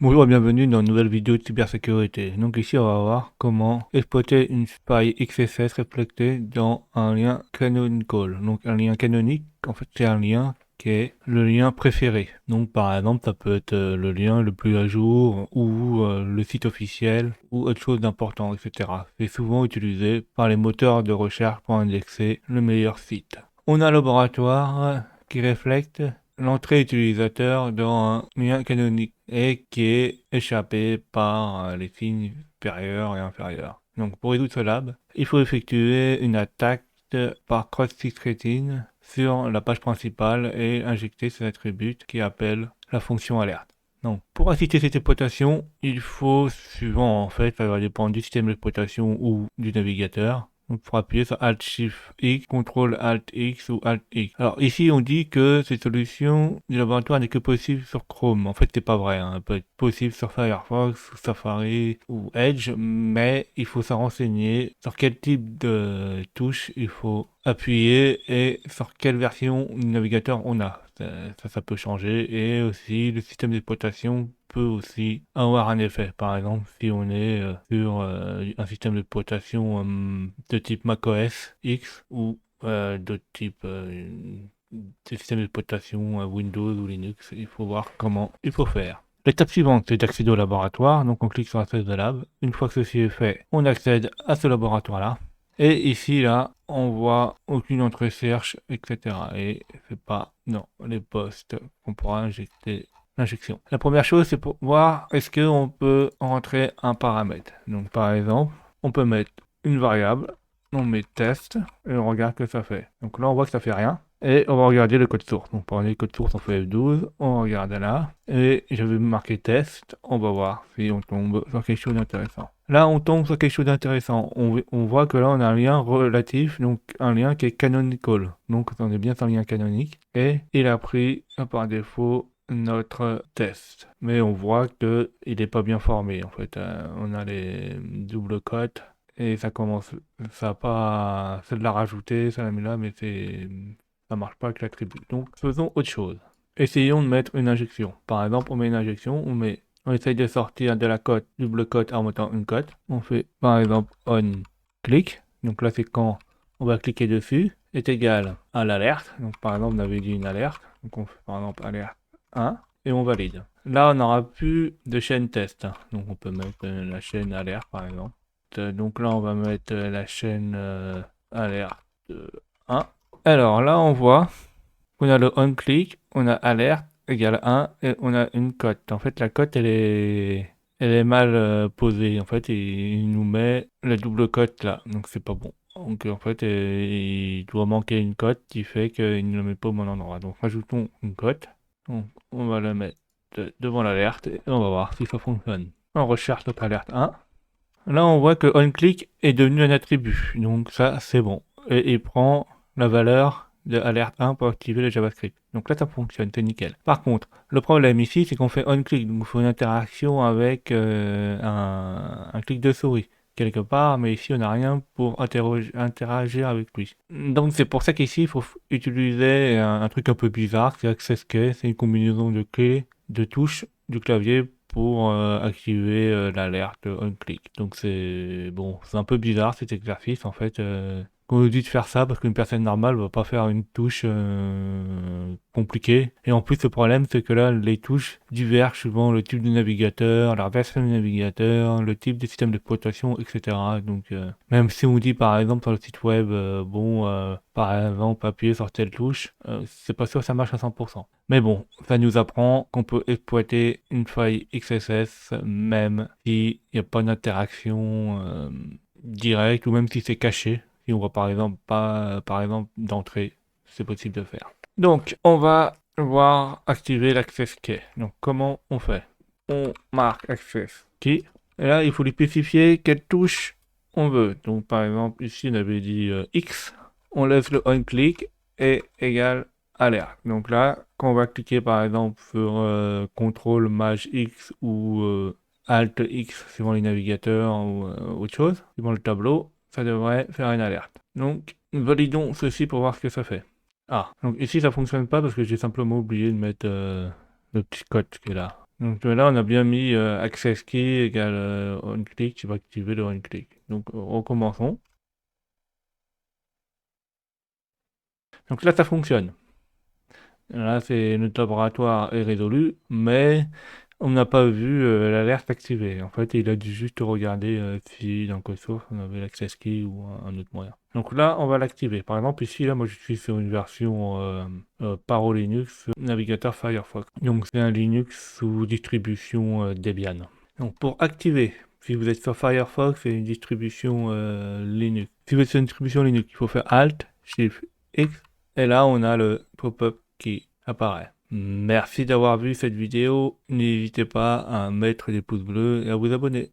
Bonjour et bienvenue dans une nouvelle vidéo de cybersécurité. Donc ici on va voir comment exploiter une faille XSS reflectée dans un lien canonical. Donc un lien canonique, en fait c'est un lien qui est le lien préféré. Donc par exemple ça peut être le lien le plus à jour ou le site officiel ou autre chose d'important, etc. C'est souvent utilisé par les moteurs de recherche pour indexer le meilleur site. On a un laboratoire qui reflète l'entrée utilisateur dans un lien canonique et qui est échappé par les signes supérieurs et inférieurs. Donc pour résoudre cela, il faut effectuer une attaque par cross-site sur la page principale et injecter ses attributs qui appellent la fonction alerte. Donc, pour assister cette exploitation, il faut, suivant en fait, ça va dépendre du système d'exploitation ou du navigateur. Donc, pour appuyer sur Alt-Shift-X, CTRL-Alt-X ou Alt-X. Alors, ici, on dit que cette solution du laboratoire n'est que possible sur Chrome. En fait, c'est pas vrai. Elle peut être possible sur Firefox, ou Safari ou Edge, mais il faut s'en renseigner sur quel type de touche il faut appuyer et sur quelle version du navigateur on a. Ça peut changer et aussi le système d'exploitation peut aussi avoir un effet. Par exemple, si on est sur un système d'exploitation de type macOS X ou de type des systèmes d'exploitation Windows ou Linux, il faut voir comment il faut faire. L'étape suivante, c'est d'accéder au laboratoire. Donc on clique sur Access the Lab. Une fois que ceci est fait, on accède à ce laboratoire-là. Et ici, là, on voit aucune entrée search, etc. Et c'est pas dans les postes qu'on pourra injecter l'injection. La première chose, c'est pour voir est-ce qu'on peut rentrer un paramètre. Donc par exemple, on peut mettre une variable, on met test, et on regarde ce que ça fait. Donc là, on voit que ça fait rien. Et on va regarder le code source. Donc pour le code source, on fait F12, on regarde là, et je vais marquer test, on va voir si on tombe sur quelque chose d'intéressant. Là, on tombe sur quelque chose d'intéressant. On voit que là, on a un lien relatif, donc un lien qui est canonical. Donc on est bien sur un lien canonique. Et il a pris par défaut notre test. Mais on voit que il n'est pas bien formé en fait. On a les doubles cotes et ça commence, ça a pas, c'est de la rajouter, ça l'a mis là, mais ça marche pas avec l'attribut. Donc faisons autre chose. Essayons de mettre une injection. Par exemple, on met une injection, on essaye de sortir de la cote, double cote en mettant une cote. On fait par exemple on click. Donc là c'est quand on va cliquer dessus, est égal à l'alerte. Donc par exemple on avait dit une alerte. Donc on fait par exemple alerte 1 et on valide. Là on n'aura plus de chaîne test. Donc on peut mettre la chaîne alerte par exemple. Donc là on va mettre la chaîne alerte 1. Alors là on voit qu'on a le on-click, on a alerte égale 1 et on a une cote. En fait la cote elle est mal posée. En fait il nous met la double cote là, donc c'est pas bon. Donc en fait il doit manquer une cote qui fait qu'il ne le met pas au bon endroit. Donc rajoutons une cote. Donc on va la mettre devant l'alerte et on va voir si ça fonctionne. On recherche notre alerte 1. Là on voit que onClick est devenu un attribut. Donc ça c'est bon. Et il prend la valeur de alerte 1 pour activer le JavaScript. Donc là ça fonctionne, c'est nickel. Par contre, le problème ici c'est qu'on fait onClick, donc il faut une interaction avec un clic de souris quelque part, mais ici on n'a rien pour interagir avec lui. Donc c'est pour ça qu'ici il faut utiliser un truc un peu bizarre, c'est Access Key, c'est une combinaison de clés, de touches du clavier pour activer l'alerte on-click. Donc c'est bon, c'est un peu bizarre cet exercice en fait. On nous dit de faire ça parce qu'une personne normale va pas faire une touche compliquée. Et en plus, le problème, c'est que là, les touches divergent suivant le type du navigateur, la version du navigateur, le type des systèmes d'exploitation, etc. Donc, même si on dit par exemple sur le site web, par exemple, appuyer sur telle touche, c'est pas sûr que ça marche à 100%. Mais bon, ça nous apprend qu'on peut exploiter une faille XSS même s'il n'y a pas d'interaction directe ou même si c'est caché. Si on voit par exemple pas par exemple d'entrée, c'est possible de faire. Donc on va voir activer l'access key. Donc comment on fait? On marque access key. Et là il faut lui spécifier quelle touche on veut. Donc par exemple ici on avait dit X. On laisse le on click et égal alerte. Donc là quand on va cliquer par exemple sur CTRL Maj X ou Alt X suivant les navigateurs ou autre chose, suivant le tableau, ça devrait faire une alerte. Donc, validons ceci pour voir ce que ça fait. Ah, donc ici ça fonctionne pas parce que j'ai simplement oublié de mettre le petit code qui est là. Donc là, on a bien mis access key égale on-click, tu vas activer le on-click. Donc recommençons. Donc là, ça fonctionne. Là, notre laboratoire est résolu, mais on n'a pas vu l'alerte activée. En fait, il a dû juste regarder si dans Code Source on avait l'access key ou un autre moyen. Donc là, on va l'activer. Par exemple, ici, là, moi, je suis sur une version Paro Linux, navigateur Firefox. Donc, c'est un Linux sous distribution Debian. Donc, pour activer, si vous êtes sur Firefox, c'est une distribution Linux. Si vous êtes sur une distribution Linux, il faut faire Alt, Shift, X, et là, on a le pop-up qui apparaît. Merci d'avoir vu cette vidéo. N'hésitez pas à mettre des pouces bleus et à vous abonner.